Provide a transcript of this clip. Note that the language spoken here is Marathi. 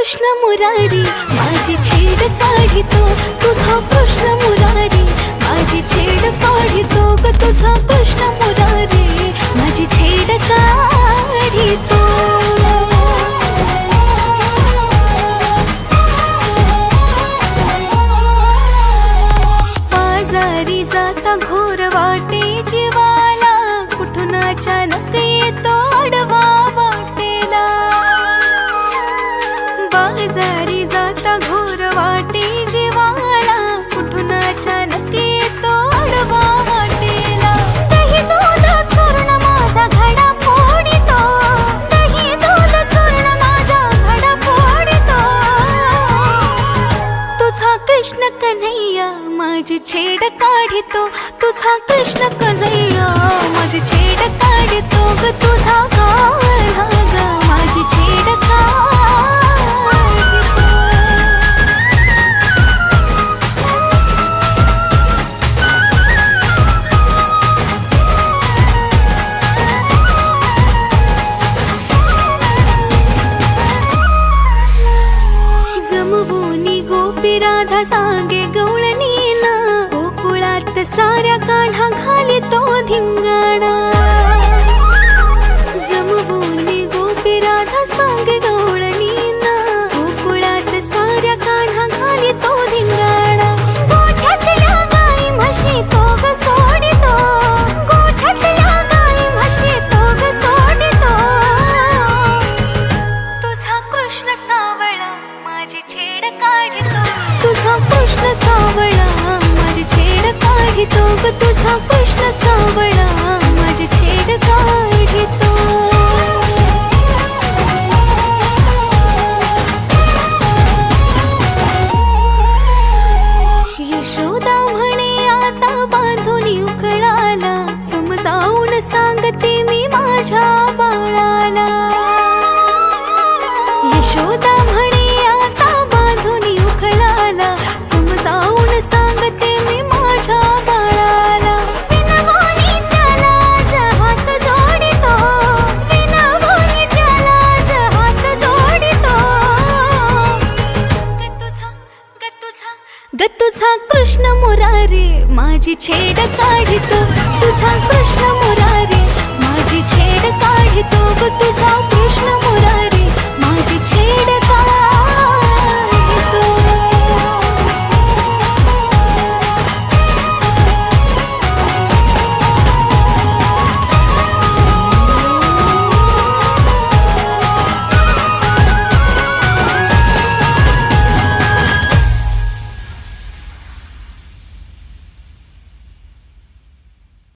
कृष्ण मुरारी माझी छेड काढितो, तुझा कृष्ण मुरारी माझी छेड काढितो ग, तुझा कृष्ण मुरारी माझी छेड काढितो. बाजारी जाता घोर वाटे जीवाला, कुठून अचानक येतो आडवा वाटेला. बाजारी जाता घोर वाटे जीवाला, कुठून अचानक येतो आडवा वाटेला. दही दूध चूर्ण माझा घडा फोडितो, दही दूध चूर्ण माझा घडा फोडितो. तुझा कृष्ण कन्हैया माझी छेड काढितो, तुझा कृष्ण कन्हैया माझी छेड काढितो ग, तुझा काढा ग माझी छेड काढितो. जमवूनी गोपी राधा सांगे गवळणीना, गोकुळात साऱ्या काढा घालितो धिंगाणा. जमवूनी गोपी राधा सांगे गवळणीना, गोकुळात साऱ्या काढा घालितो धिंगाणा. गोठ्यातल्या गाई म्हशी तो ग सोडितो, गोठ्यातल्या गाई म्हशी तो ग सोडितो. तुझा कृष्ण सावळा माझी छेड काढितो, तुझा कृष्ण सावळा माझी छेड काढितो ग, तुझा कृष्ण सावळा माझी छेड काढितो. यशोदा म्हणे आता बांधून उखळाला, समजावून सांगते मी माझ्या बाळाला. यशोदा म्हणे आता बांधून उखळाला, समजावून सांगते मी माझ्या बाळाला. विनवणी त्याला आज हात जोडितो, विनवणी त्याला आज हात जोडितो. ग तुझा कृष्ण मुरारी माझी छेड काढितो, तुझा कृष्ण मुरारी